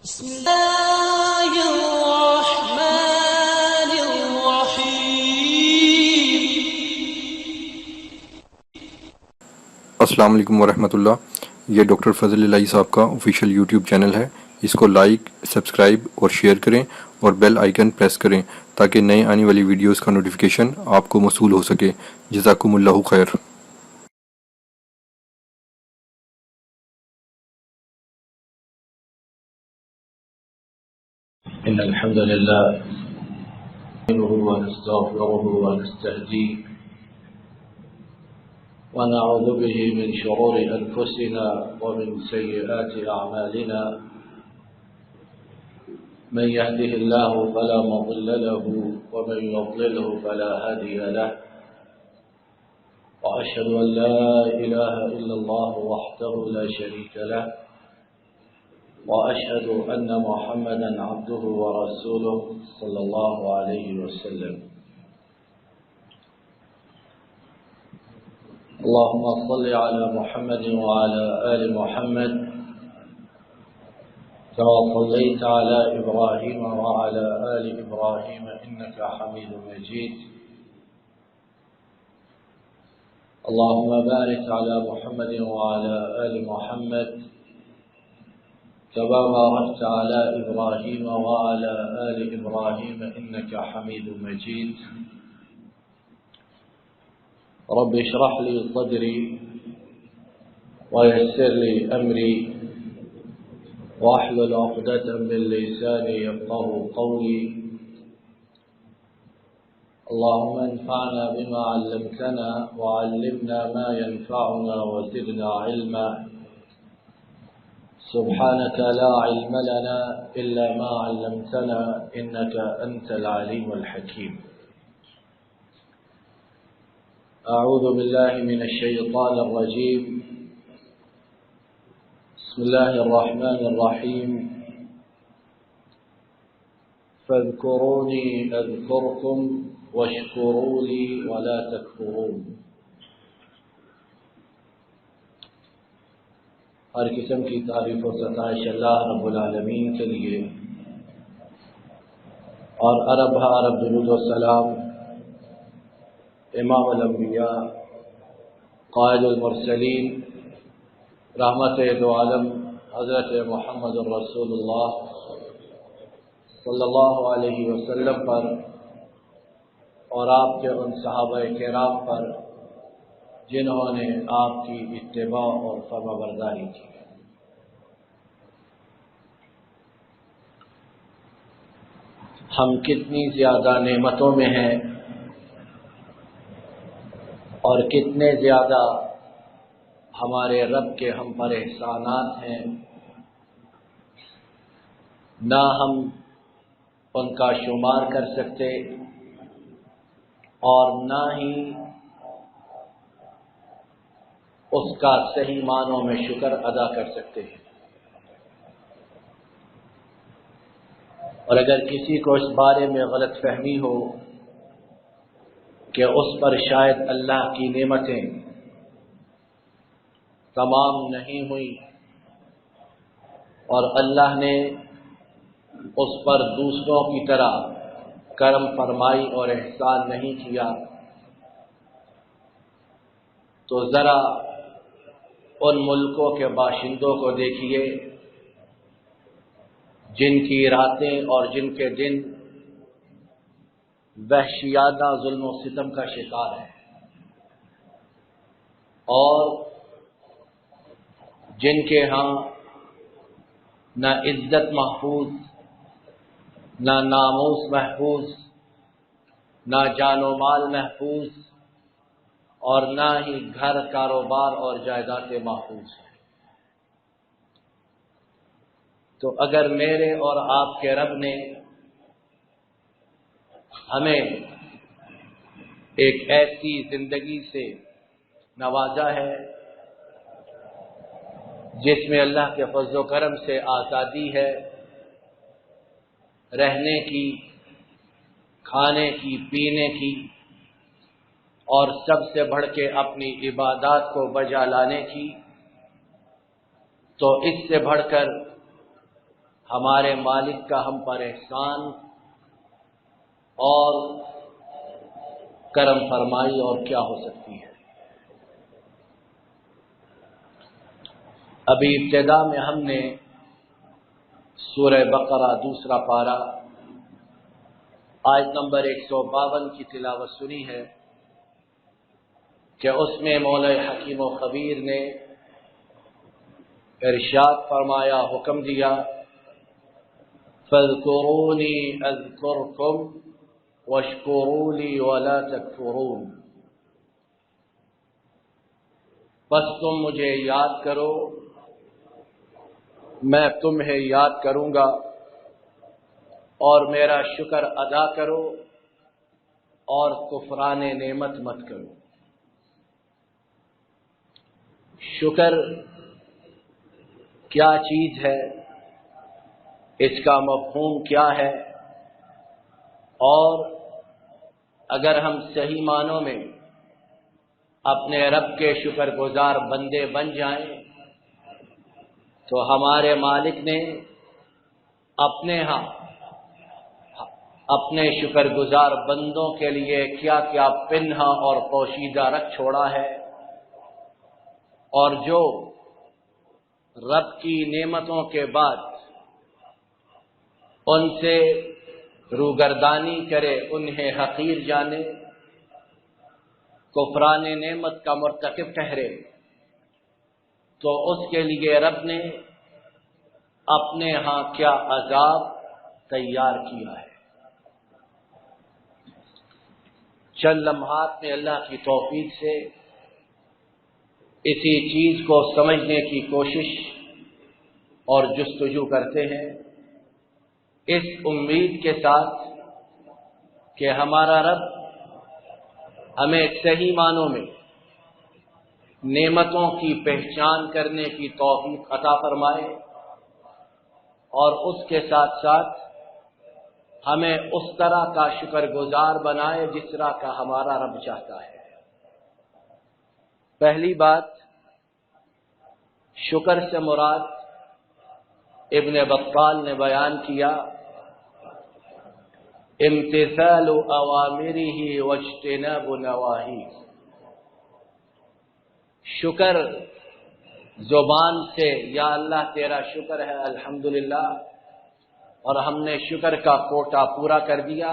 بسم الله الرحمن الرحيم. السلام علیکم ورحمۃ اللہ. یہ ڈاکٹر فضل الہی صاحب کا آفیشیل یوٹیوب چینل ہے. اس کو لائک، سبسکرائب اور شیئر کریں اور بیل آئیکن پریس کریں تاکہ نئے آنے والی ویڈیوز کا نوٹیفیکیشن آپ کو موصول ہو سکے. جزاکم اللہ خیر. إن الحمد لله نحمده ونستغفره ونستهديه ونعوذ به من شرور أنفسنا ومن سيئات أعمالنا. من يهده الله فلا مضل له ومن يضلله فلا هادي له. وأشهد أن لا إله إلا الله وحده لا شريك له وأشهد أن محمدا عبده ورسوله صلى الله عليه وسلم. اللهم صل على محمد وعلى آل محمد كما صليت على إبراهيم وعلى آل إبراهيم إنك حميد مجيد. اللهم بارك على محمد وعلى آل محمد كما باركت على إبراهيم وعلى آل إبراهيم إنك حميد مجيد. رب اشرح لي صدري ويسر لي أمري واحلل عقدة من لساني يفقهوا قولي. اللهم انفعنا بما علمتنا وعلمنا ما ينفعنا وزدنا علما. سبحانك لا علم لنا إلا ما علمتنا إنك أنت العليم الحكيم. أعوذ بالله من الشيطان الرجيم. بسم الله الرحمن الرحيم. فاذكروني أذكركم واشكروا لي ولا تكفرون. ہر قسم کی تعریف و ستائش اللہ رب العالمین کے لیے، اور ارب درود و سلام امام الانبیاء قائد المرسلین رحمت دو عالم حضرت محمد رسول اللہ صلی اللہ علیہ وسلم پر اور آپ کے ان صحابہ کرام پر جنہوں نے آپ کی اتباع اور فرما برداری کی. ہم کتنی زیادہ نعمتوں میں ہیں اور کتنے زیادہ ہمارے رب کے ہم پر احسانات ہیں، نہ ہم ان کا شمار کر سکتے اور نہ ہی اس کا صحیح معنوں میں شکر ادا کر سکتے ہیں. اور اگر کسی کو اس بارے میں غلط فہمی ہو کہ اس پر شاید اللہ کی نعمتیں تمام نہیں ہوئی اور اللہ نے اس پر دوسروں کی طرح کرم فرمائی اور احسان نہیں کیا، تو ذرا ان ملکوں کے باشندوں کو دیکھیے جن کی راتیں اور جن کے دن وحشیانہ ظلم و ستم کا شکار ہے، اور جن کے ہاں نہ عزت محفوظ، نہ ناموس محفوظ، نہ جان و مال محفوظ، اور نہ ہی گھر، کاروبار اور جائیدادیں محفوظ ہیں. تو اگر میرے اور آپ کے رب نے ہمیں ایک ایسی زندگی سے نوازا ہے جس میں اللہ کے فضل و کرم سے آزادی ہے، رہنے کی، کھانے کی، پینے کی، اور سب سے بڑھ کے اپنی عبادات کو بجا لانے کی، تو اس سے بڑھ کر ہمارے مالک کا ہم پر احسان اور کرم فرمائی اور کیا ہو سکتی ہے۔ ابھی ابتدا میں ہم نے سورہ بقرہ دوسرا پارہ آیت نمبر 152 کی تلاوت سنی ہے کہ اس میں مولا حکیم و خبیر نے ارشاد فرمایا، حکم دیا، فاذکرونی اذکرکم واشکروا لی ولا تکفرون، بس تم مجھے یاد کرو، میں تمہیں یاد کروں گا، اور میرا شکر ادا کرو اور کفران نعمت مت کرو۔ شکر کیا چیز ہے، اس کا مفہوم کیا ہے، اور اگر ہم صحیح معنوں میں اپنے رب کے شکر گزار بندے بن جائیں تو ہمارے مالک نے اپنے ہاں اپنے شکر گزار بندوں کے لیے کیا کیا پنہا اور پوشیدہ رکھ چھوڑا ہے، اور جو رب کی نعمتوں کے بعد ان سے روگردانی کرے، انہیں حقیر جانے، کفران نعمت کا مرتکب ٹھہرے، تو اس کے لیے رب نے اپنے ہاں کیا عذاب تیار کیا ہے۔ چند لمحات میں اللہ کی توفیق سے اسی چیز کو سمجھنے کی کوشش اور جستجو کرتے ہیں، اس امید کے ساتھ کہ ہمارا رب ہمیں صحیح معنوں میں نعمتوں کی پہچان کرنے کی توفیق عطا فرمائے، اور اس کے ساتھ ساتھ ہمیں اس طرح کا شکر گزار بنائے جس طرح کا ہمارا رب چاہتا ہے۔ پہلی بات، شکر سے مراد ابن بطال نے بیان کیا، امتثال اوامرہ واجتناب نواہیہ۔ شکر زبان سے یا اللہ تیرا شکر ہے الحمدللہ، اور ہم نے شکر کا کوٹا پورا کر دیا،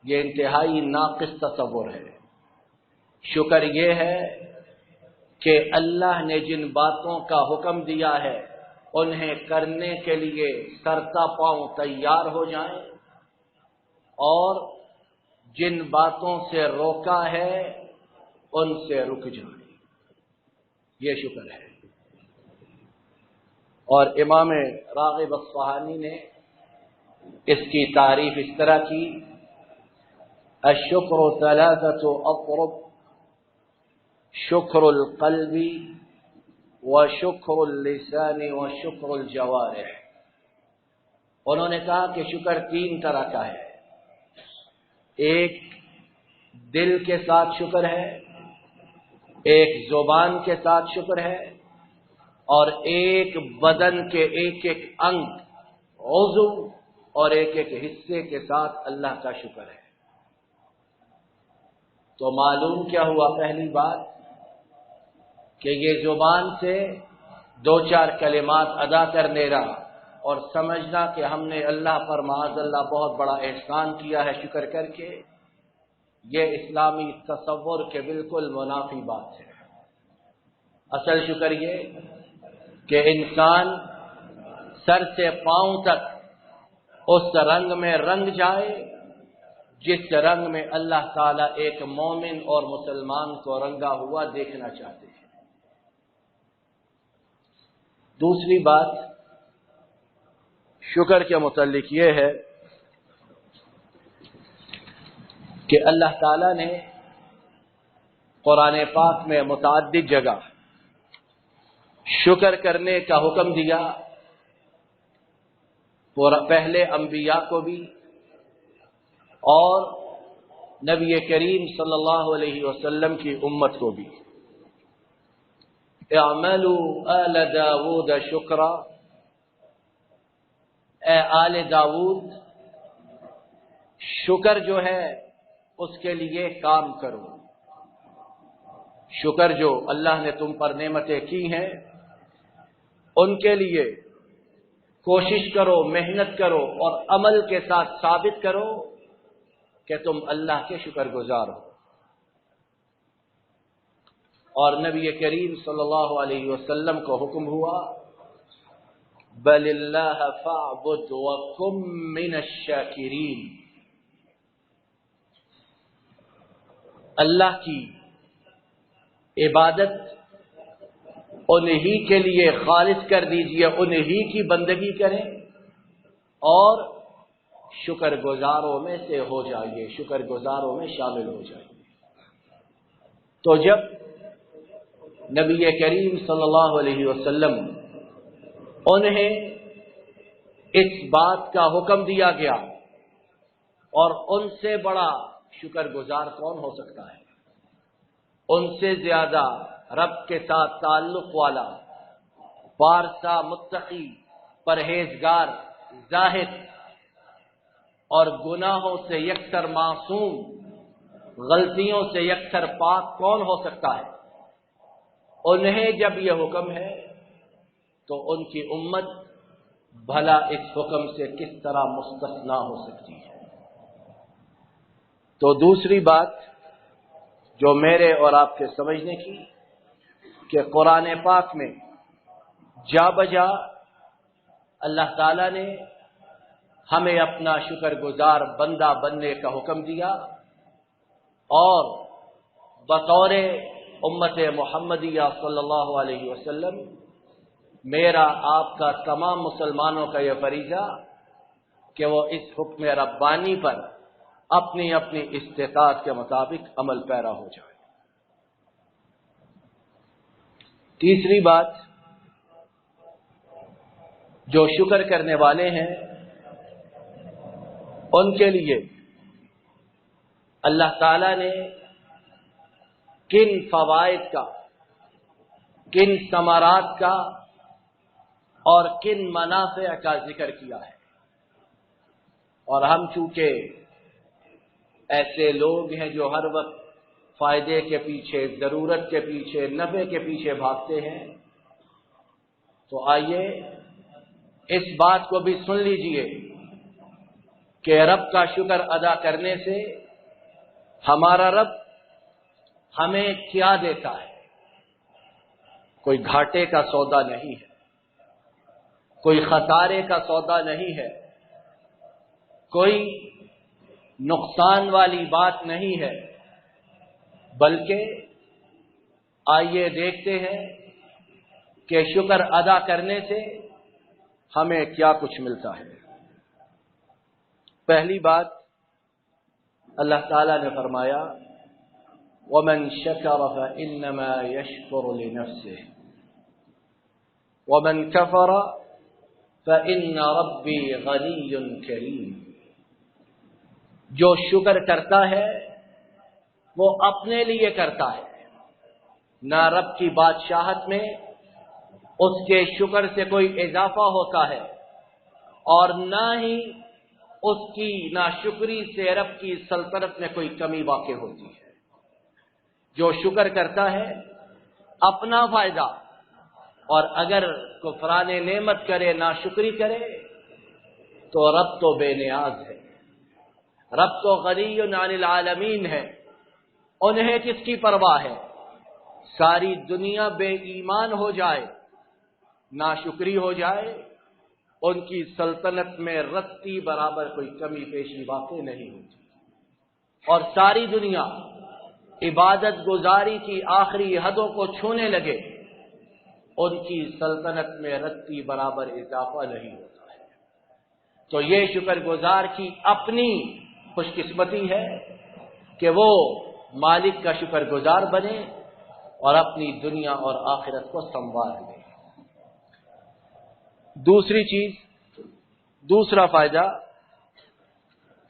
یہ انتہائی ناقص تصور ہے۔ شکر یہ ہے کہ اللہ نے جن باتوں کا حکم دیا ہے انہیں کرنے کے لیے سرتا پاؤں تیار ہو جائیں، اور جن باتوں سے روکا ہے ان سے رک جائیں، یہ شکر ہے۔ اور امام راغب اصفہانی نے اس کی تعریف اس طرح کی، الشکر ثلاثۃ اطرب، شکر القلب وشکر اللسان وشکر الجوارح۔ انہوں نے کہا کہ شکر تین طرح کا ہے، ایک دل کے ساتھ شکر ہے، ایک زبان کے ساتھ شکر ہے، اور ایک بدن کے ایک ایک انگ، عضو اور ایک ایک حصے کے ساتھ اللہ کا شکر ہے۔ تو معلوم کیا ہوا؟ پہلی بات کہ یہ زبان سے دو چار کلمات ادا کرنے رہا اور سمجھنا کہ ہم نے اللہ پر معاذ اللہ بہت بڑا احسان کیا ہے شکر کر کے، یہ اسلامی تصور کے بالکل منافی بات ہے۔ اصل شکر یہ کہ انسان سر سے پاؤں تک اس رنگ میں رنگ جائے جس رنگ میں اللہ تعالیٰ ایک مومن اور مسلمان کو رنگا ہوا دیکھنا چاہتے ہیں۔ دوسری بات شکر کے متعلق یہ ہے کہ اللہ تعالیٰ نے قرآن پاک میں متعدد جگہ شکر کرنے کا حکم دیا، پہلے انبیاء کو بھی اور نبی کریم صلی اللہ علیہ وسلم کی امت کو بھی۔ اعملوا آل داود شکرا، اے آل داؤد شکر جو ہے اس کے لیے کام کرو، شکر جو اللہ نے تم پر نعمتیں کی ہیں ان کے لیے کوشش کرو، محنت کرو اور عمل کے ساتھ ثابت کرو کہ تم اللہ کے شکر گزار ہو۔ اور نبی کریم صلی اللہ علیہ وسلم کو حکم ہوا بل اللہ فاعبد وکن من الشاکرین، اللہ کی عبادت انہی کے لیے خالص کر دیجئے، انہی کی بندگی کریں اور شکر گزاروں میں سے ہو جائیے، شکر گزاروں میں شامل ہو جائیے۔ تو جب نبی کریم صلی اللہ علیہ وسلم انہیں اس بات کا حکم دیا گیا، اور ان سے بڑا شکر گزار کون ہو سکتا ہے؟ ان سے زیادہ رب کے ساتھ تعلق والا، پارسا، متقی، پرہیزگار، زاہد اور گناہوں سے یکسر معصوم، غلطیوں سے یکسر پاک کون ہو سکتا ہے؟ انہیں جب یہ حکم ہے تو ان کی امت بھلا اس حکم سے کس طرح مستثنا ہو سکتی ہے؟ تو دوسری بات جو میرے اور آپ کے سمجھنے کی کہ قرآن پاک میں جا بجا اللہ تعالی نے ہمیں اپنا شکر گزار بندہ بننے کا حکم دیا، اور بطور امت محمدیہ صلی اللہ علیہ وسلم میرا آپ کا تمام مسلمانوں کا یہ فریضہ کہ وہ اس حکم ربانی پر اپنی اپنی استطاعت کے مطابق عمل پیرا ہو جائے۔ تیسری بات جو شکر کرنے والے ہیں ان کے لیے اللہ تعالی نے کن فوائد کا، کن ثمرات کا اور کن منافع کا ذکر کیا ہے۔ اور ہم چونکہ ایسے لوگ ہیں جو ہر وقت فائدے کے پیچھے، ضرورت کے پیچھے، نفع کے پیچھے بھاگتے ہیں، تو آئیے اس بات کو بھی سن لیجئے کہ رب کا شکر ادا کرنے سے ہمارا رب ہمیں کیا دیتا ہے۔ کوئی گھاٹے کا سودا نہیں ہے، کوئی خسارے کا سودا نہیں ہے، کوئی نقصان والی بات نہیں ہے، بلکہ آئیے دیکھتے ہیں کہ شکر ادا کرنے سے ہمیں کیا کچھ ملتا ہے۔ پہلی بات اللہ تعالی نے فرمایا وَمَنْ شَكَرَ فَإِنَّمَا يَشْكُرُ لِنَفْسِهِ وَمَنْ كَفَرَ فَإِنَّ رَبِّي غَنِيٌّ كَرِيمٌ، جو شکر کرتا ہے وہ اپنے لیے کرتا ہے، نہ رب کی بادشاہت میں اس کے شکر سے کوئی اضافہ ہوتا ہے، اور نہ ہی اس کی ناشکری سے رب کی سلطنت میں کوئی کمی واقع ہوتی ہے۔ جو شکر کرتا ہے اپنا فائدہ، اور اگر کفران نعمت کرے، ناشکری کرے، تو رب تو بے نیاز ہے، رب تو غنی عن العالمین ہے، انہیں کس کی پرواہ ہے؟ ساری دنیا بے ایمان ہو جائے، ناشکری ہو جائے، ان کی سلطنت میں رتی برابر کوئی کمی پیشی واقع نہیں ہوتی، اور ساری دنیا عبادت گزاری کی آخری حدوں کو چھونے لگے، ان کی سلطنت میں رتی برابر اضافہ نہیں ہوتا ہے۔ تو یہ شکر گزار کی اپنی خوش قسمتی ہے کہ وہ مالک کا شکر گزار بنے اور اپنی دنیا اور آخرت کو سنوار لے۔ دوسری چیز، دوسرا فائدہ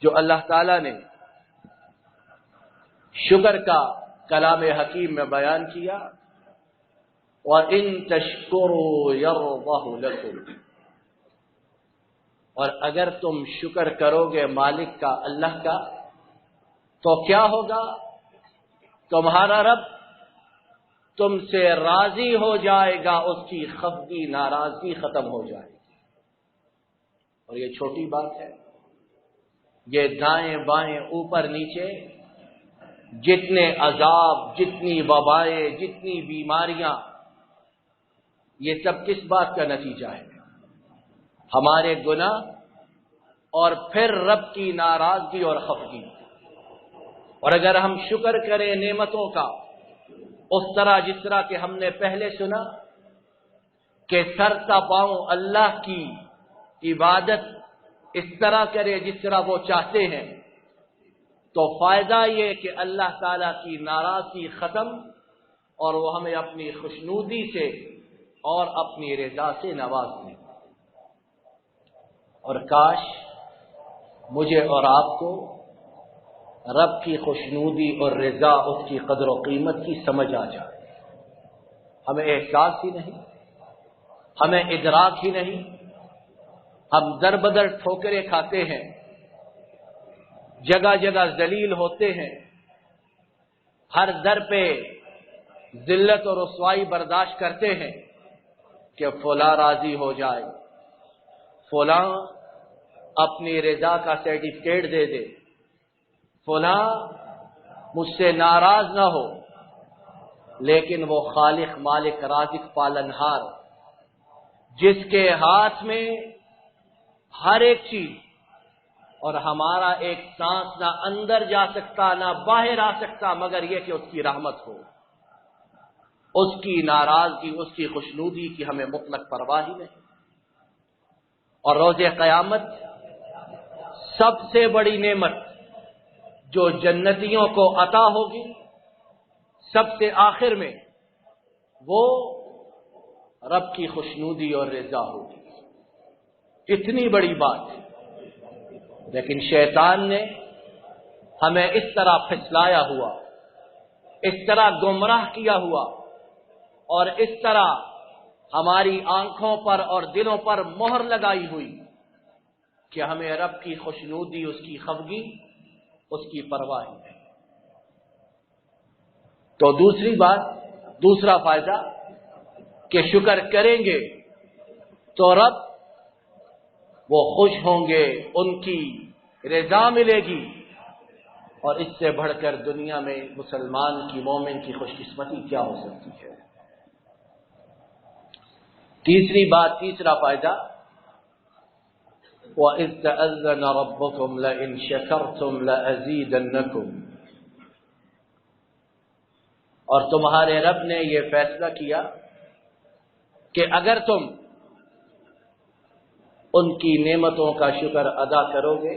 جو اللہ تعالی نے شکر کا کلام حکیم میں بیان کیا وَإِن تَشْكُرُوا يَرْضَهُ لَكُمْ، اور اگر تم شکر کرو گے مالک کا، اللہ کا، تو کیا ہوگا؟ تمہارا رب تم سے راضی ہو جائے گا، اس کی خفگی ناراضگی ختم ہو جائے گی۔ اور یہ چھوٹی بات ہے، یہ دائیں بائیں اوپر نیچے جتنے عذاب، جتنی وبائیں، جتنی بیماریاں، یہ سب کس بات کا نتیجہ ہے؟ ہمارے گناہ اور پھر رب کی ناراضگی اور خفگی۔ اور اگر ہم شکر کریں نعمتوں کا اس طرح جس طرح کہ ہم نے پہلے سنا کہ سر تا پاؤں اللہ کی عبادت اس طرح کرے جس طرح وہ چاہتے ہیں، تو فائدہ یہ کہ اللہ تعالیٰ کی ناراضگی ختم اور وہ ہمیں اپنی خوشنودی سے اور اپنی رضا سے نواز دیں۔ اور کاش مجھے اور آپ کو رب کی خوشنودی اور رضا، اس کی قدر و قیمت کی سمجھ آ جائے۔ ہمیں احساس ہی نہیں، ہمیں ادراک ہی نہیں، ہم در بدر ٹھوکریں کھاتے ہیں، جگہ جگہ ذلیل ہوتے ہیں، ہر در پہ ذلت اور رسوائی برداشت کرتے ہیں کہ فلاں راضی ہو جائے، فلاں اپنی رضا کا سرٹیفکیٹ دے دے، فلاں مجھ سے ناراض نہ ہو۔ لیکن وہ خالق مالک رازق پالنہار جس کے ہاتھ میں ہر ایک چیز، اور ہمارا ایک سانس نہ اندر جا سکتا نہ باہر آ سکتا مگر یہ کہ اس کی رحمت ہو، اس کی ناراضگی، اس کی خوشنودی کی ہمیں مطلق پرواہ ہی نہیں۔ اور روز قیامت سب سے بڑی نعمت جو جنتیوں کو عطا ہوگی سب سے آخر میں، وہ رب کی خوشنودی اور رضا ہوگی۔ اتنی بڑی بات، لیکن شیطان نے ہمیں اس طرح پھسلایا ہوا، اس طرح گمراہ کیا ہوا، اور اس طرح ہماری آنکھوں پر اور دلوں پر مہر لگائی ہوئی کہ ہمیں رب کی خوشنودی، اس کی خفگی، اس کی پرواہ نہیں۔ تو دوسری بات، دوسرا فائدہ کہ شکر کریں گے تو رب وہ خوش ہوں گے، ان کی رضا ملے گی، اور اس سے بڑھ کر دنیا میں مسلمان کی، مومن کی خوش قسمتی کیا ہو سکتی ہے۔ تیسری بات، تیسرا فائدہ، وَإِذْ تَأَذَّنَ رَبُّكُمْ لَئِنْ شَكَرْتُمْ لَأَزِيدَنَّكُمْ، اور تمہارے رب نے یہ فیصلہ کیا کہ اگر تم ان کی نعمتوں کا شکر ادا کرو گے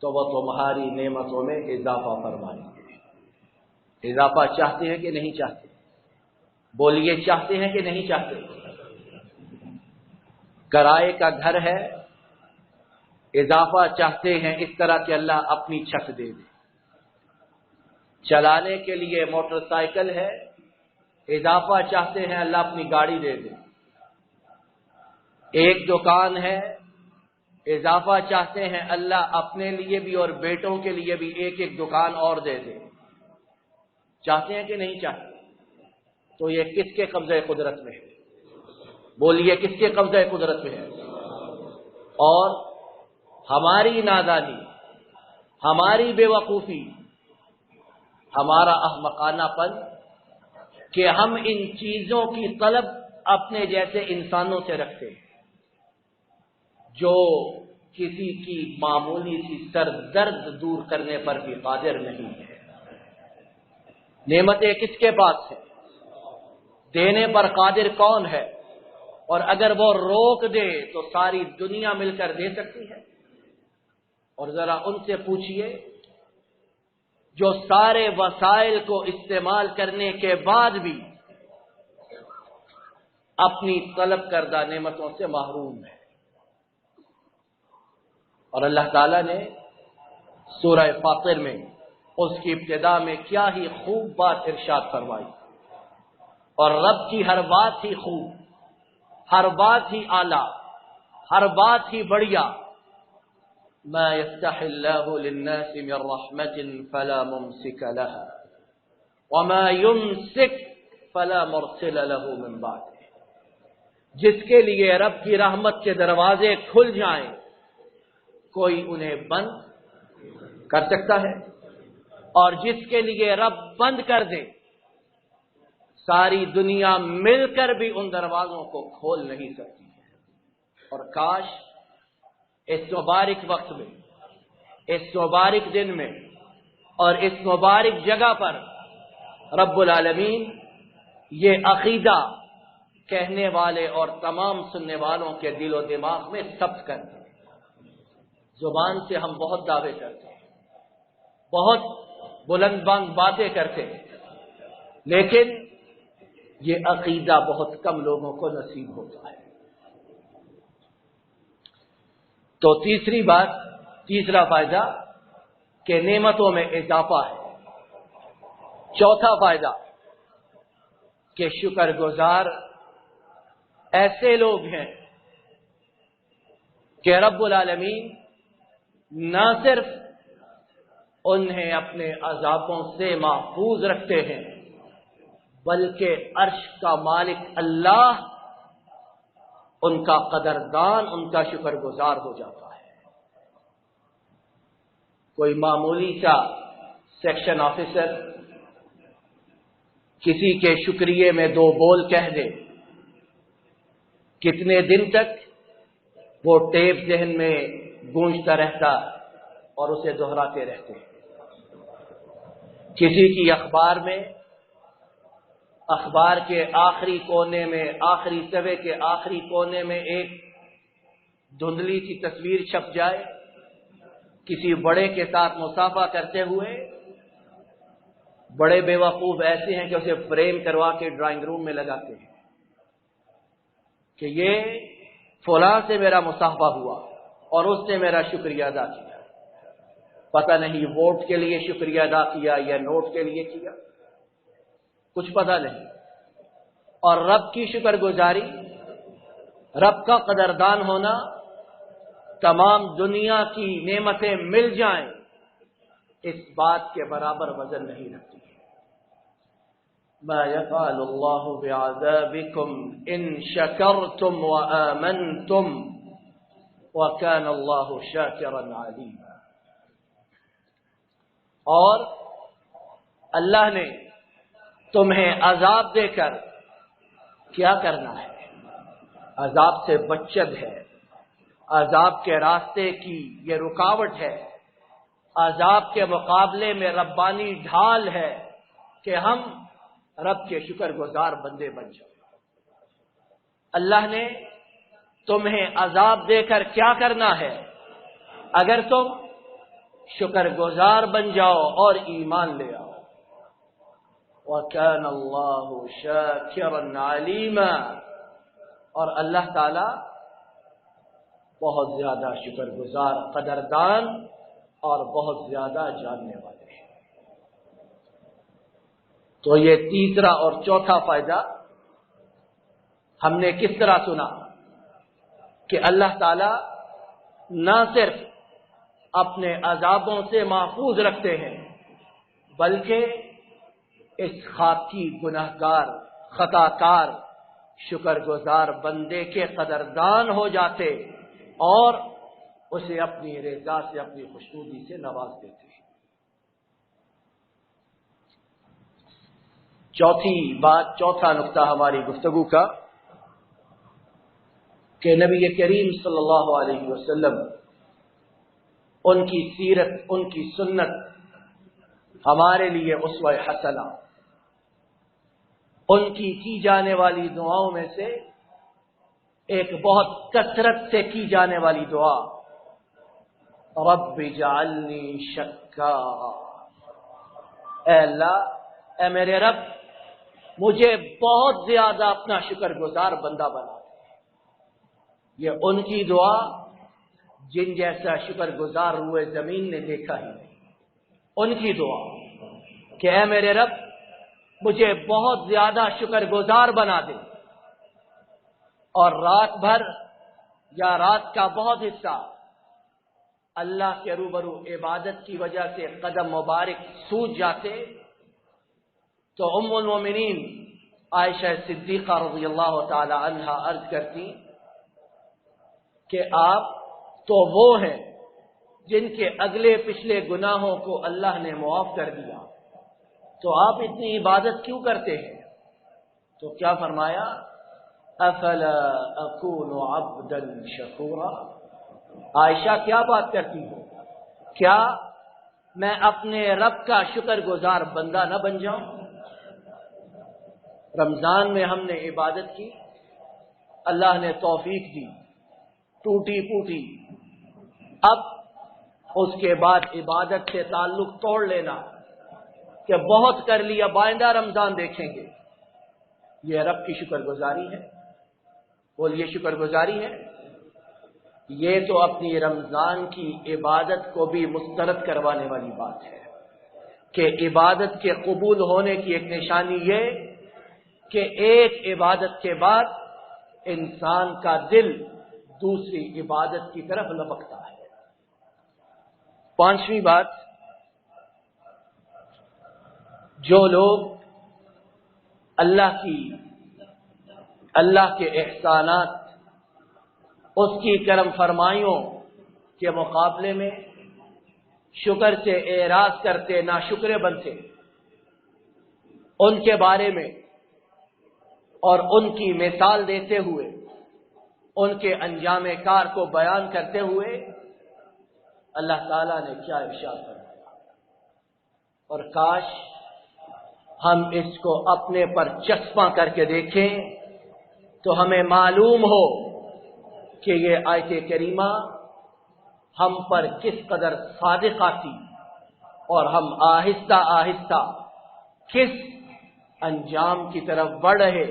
تو وہ تمہاری نعمتوں میں اضافہ فرمائیں گے۔ اضافہ چاہتے ہیں کہ نہیں چاہتے؟ بولیے، چاہتے ہیں کہ نہیں چاہتے؟ کرائے کا گھر ہے، اضافہ چاہتے ہیں اس طرح کہ اللہ اپنی چھت دے دے۔ چلانے کے لیے موٹر سائیکل ہے، اضافہ چاہتے ہیں اللہ اپنی گاڑی دے دے۔ ایک دکان ہے، اضافہ چاہتے ہیں اللہ اپنے لیے بھی اور بیٹوں کے لیے بھی ایک ایک دکان اور دے دے۔ چاہتے ہیں کہ نہیں چاہتے؟ تو یہ کس کے قبضہ قدرت میں ہے؟ بولیے، کس کے قبضہ قدرت میں ہے؟ اور ہماری نادانی، ہماری بے وقوفی، ہمارا احمقانہ پن کہ ہم ان چیزوں کی طلب اپنے جیسے انسانوں سے رکھتے ہیں جو کسی کی معمولی سی سر درد دور کرنے پر بھی قادر نہیں ہے۔ نعمتیں کس کے پاس ہیں؟ دینے پر قادر کون ہے؟ اور اگر وہ روک دے تو ساری دنیا مل کر دے سکتی ہے؟ اور ذرا ان سے پوچھئے جو سارے وسائل کو استعمال کرنے کے بعد بھی اپنی طلب کردہ نعمتوں سے محروم ہے۔ اور اللہ تعالیٰ نے سورہ فاطر میں اس کی ابتدا میں کیا ہی خوب بات ارشاد فرمائی، اور رب کی ہر بات ہی خوب، ہر بات ہی اعلیٰ، ہر بات ہی بڑھیا. ما يفتح الله للناس من رحمة فلا ممسك لها وما يمسك فلا مرسل له من بعده. جس کے لیے رب کی رحمت کے دروازے کھل جائیں کوئی انہیں بند کر سکتا ہے، اور جس کے لیے رب بند کر دے ساری دنیا مل کر بھی ان دروازوں کو کھول نہیں سکتی ہے. اور کاش اس مبارک وقت میں، اس مبارک دن میں اور اس مبارک جگہ پر رب العالمین یہ عقیدہ کہنے والے اور تمام سننے والوں کے دل و دماغ میں ثبت کر دیں. زبان سے ہم بہت دعوے کرتے ہیں، بہت بلند بلند باتیں کرتے ہیں، لیکن یہ عقیدہ بہت کم لوگوں کو نصیب ہوتا ہے. تو تیسری بات، تیسرا فائدہ کہ نعمتوں میں اضافہ ہے. چوتھا فائدہ کہ شکر گزار ایسے لوگ ہیں کہ رب العالمین نہ صرف انہیں اپنے عذابوں سے محفوظ رکھتے ہیں بلکہ عرش کا مالک اللہ ان کا قدردان، ان کا شکر گزار ہو جاتا ہے. کوئی معمولی سا سیکشن آفیسر کسی کے شکریے میں دو بول کہہ دے، کتنے دن تک وہ ٹیپ ذہن میں گونجتا رہتا اور اسے دہراتے رہتے. کسی کی اخبار میں، اخبار کے آخری کونے میں، آخری صفحے کے آخری کونے میں ایک دھندلی سی تصویر چھپ جائے کسی بڑے کے ساتھ مصافحہ کرتے ہوئے. بڑے بے وقوف ایسے ہیں کہ اسے فریم کروا کے ڈرائنگ روم میں لگاتے ہیں کہ یہ فلاں سے میرا مصافحہ ہوا اور اس نے میرا شکریہ ادا کیا. پتہ نہیں ووٹ کے لیے شکریہ ادا کیا یا نوٹ کے لیے کیا، کچھ پتہ نہیں. اور رب کی شکر گزاری، رب کا قدردان ہونا، تمام دنیا کی نعمتیں مل جائیں اس بات کے برابر وزن نہیں رکھتی. ما يفعل الله بعذابكم ان شكرتم وآمنتم وكان الله شاكرا عليما. اور اللہ نے تمہیں عذاب دے کر کیا کرنا ہے؟ عذاب سے بچت ہے، عذاب کے راستے کی یہ رکاوٹ ہے، عذاب کے مقابلے میں ربانی ڈھال ہے کہ ہم رب کے شکر گزار بندے بن جائیں. اللہ نے تمہیں عذاب دے کر کیا کرنا ہے؟ اگر تم شکر گزار بن جاؤ اور ایمان لے آؤ. وَكَانَ اللَّهُ شَاكِرًا عَلِيمًا. اور اللہ تعالی بہت زیادہ شکر گزار، قدردان اور بہت زیادہ جاننے والے ہیں. تو یہ تیسرا اور چوتھا فائدہ ہم نے کس طرح سنا کہ اللہ تعالی نہ صرف اپنے عذابوں سے محفوظ رکھتے ہیں بلکہ اس خاکی گناہگار خطا کار شکر گزار بندے کے قدردان ہو جاتے اور اسے اپنی رضا سے، اپنی خوشنودی سے نواز دیتے ہیں. چوتھی بات، چوتھا نقطہ ہماری گفتگو کا کہ نبی کریم صلی اللہ علیہ وسلم، ان کی سیرت، ان کی سنت ہمارے لیے اسوہ حسنہ. ان کی جانے والی دعاؤں میں سے ایک بہت کثرت سے کی جانے والی دعا، رب اجعلنی شکارا. اے اللہ، اے میرے رب، مجھے بہت زیادہ اپنا شکر گزار بندہ بنا. یہ ان کی دعا جن جیسا شکر گزار روئے زمین نے دیکھا ہی نہیں. ان کی دعا کہ اے میرے رب، مجھے بہت زیادہ شکر گزار بنا دے، اور رات بھر یا رات کا بہت حصہ اللہ کے روبرو عبادت کی وجہ سے قدم مبارک سوج جاتے تو ام المومنین عائشہ صدیقہ رضی اللہ تعالی عنہا عرض کرتی کہ آپ تو وہ ہیں جن کے اگلے پچھلے گناہوں کو اللہ نے معاف کر دیا، تو آپ اتنی عبادت کیوں کرتے ہیں؟ تو کیا فرمایا؟ افلا اکون عبدا شکورا، عائشہ کیا بات کرتی ہو، کیا میں اپنے رب کا شکر گزار بندہ نہ بن جاؤں؟ رمضان میں ہم نے عبادت کی، اللہ نے توفیق دی، ٹوٹی پوٹی، اب اس کے بعد عبادت سے تعلق توڑ لینا کہ بہت کر لیا آئندہ رمضان دیکھیں گے، یہ رب کی شکر گزاری ہے؟ بولیے شکر گزاری ہے؟ یہ تو اپنی رمضان کی عبادت کو بھی مسترد کروانے والی بات ہے کہ عبادت کے قبول ہونے کی ایک نشانی یہ کہ ایک عبادت کے بعد انسان کا دل دوسری عبادت کی طرف لپکتا ہے۔ پانچویں بات، جو لوگ اللہ کے احسانات، اس کی کرم فرمائیوں کے مقابلے میں شکر سے اعراض کرتے، ناشکرے بنتے، ان کے بارے میں اور ان کی مثال دیتے ہوئے، ان کے انجام کار کو بیان کرتے ہوئے اللہ تعالیٰ نے کیا ارشاد فرمایا، اور کاش ہم اس کو اپنے پر چسپاں کر کے دیکھیں تو ہمیں معلوم ہو کہ یہ آیت کریمہ ہم پر کس قدر صادقہ تھی اور ہم آہستہ آہستہ کس انجام کی طرف بڑھ رہے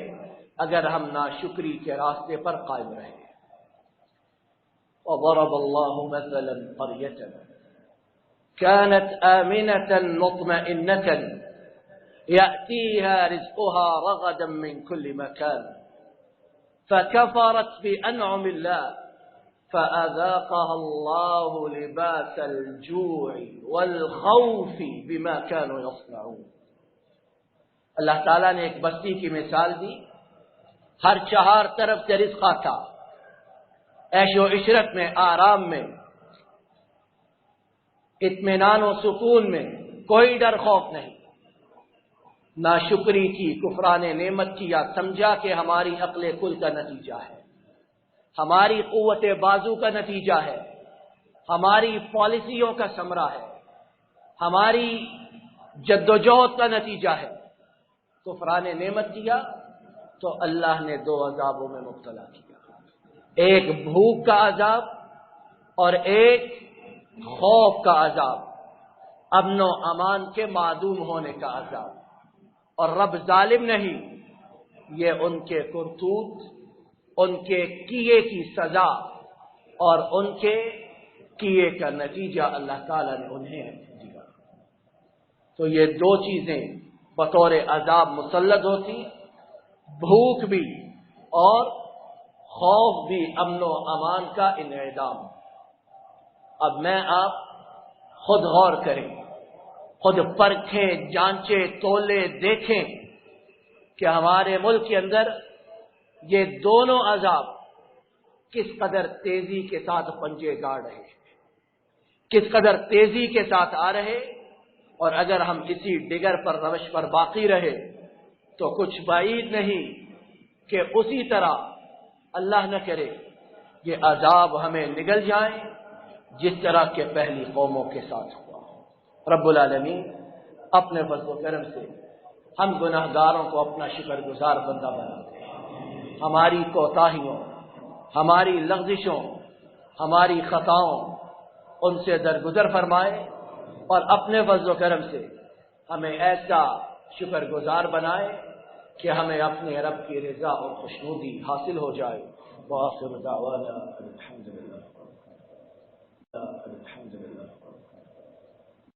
اگر ہم ناشکری کے راستے پر قائم رہے۔ وضرب الله مثلا قرية كانت آمنة مطمئنة يأتيها رزقها رغدا من كل مكان فكفرت بأنعم الله فأذاقها الله لباس الجوع والخوف بما كانوا يصنعون۔ اللہ تعالیٰ نے ایک بستی کی مثال دی، ہر چہار طرف سے رزق تھا، عیش و عشرت میں، آرام میں، اطمینان و سکون میں، کوئی ڈر خوف نہیں۔ ناشکری کی، کفران نعمت کیا، سمجھا کہ ہماری عقل کل کا نتیجہ ہے، ہماری قوت بازو کا نتیجہ ہے، ہماری پالیسیوں کا ثمرہ ہے، ہماری جدوجہد کا نتیجہ ہے۔ کفران نعمت کیا تو اللہ نے دو عذابوں میں مبتلا کیا، ایک بھوک کا عذاب اور ایک خوف کا عذاب، امن و امان کے معدوم ہونے کا عذاب۔ اور رب ظالم نہیں، یہ ان کے کرتوت، ان کے کیے کی سزا اور ان کے کیے کا نتیجہ اللہ تعالیٰ نے انہیں دیا۔ تو یہ دو چیزیں بطور عذاب مسلط ہوتی، بھوک بھی اور خوف بھی، امن و امان کا انعدام۔ اب میں آپ خود غور کریں، خود پرکھیں، جانچیں، تولے، دیکھیں کہ ہمارے ملک کے اندر یہ دونوں عذاب کس قدر تیزی کے ساتھ پنجے گاڑ رہے ہیں، کس قدر تیزی کے ساتھ آ رہے، اور اگر ہم اسی ڈگر پر روش پر باقی رہے تو کچھ بعید نہیں کہ اسی طرح اللہ نہ کرے یہ عذاب ہمیں نگل جائیں جس طرح کے پہلی قوموں کے ساتھ ہوا۔ رب العالمین اپنے فضل و کرم سے ہم گناہگاروں کو اپنا شکر گزار بندہ بنا دے، ہماری کوتاہیوں، ہماری لغزشوں، ہماری خطاؤں ان سے درگزر فرمائے، اور اپنے فضل و کرم سے ہمیں ایسا شکر گزار بنائے کہ ہمیں اپنے رب کی رضا اور خوشنودی حاصل ہو جائے۔ وآخر دعوانا الحمدللہ۔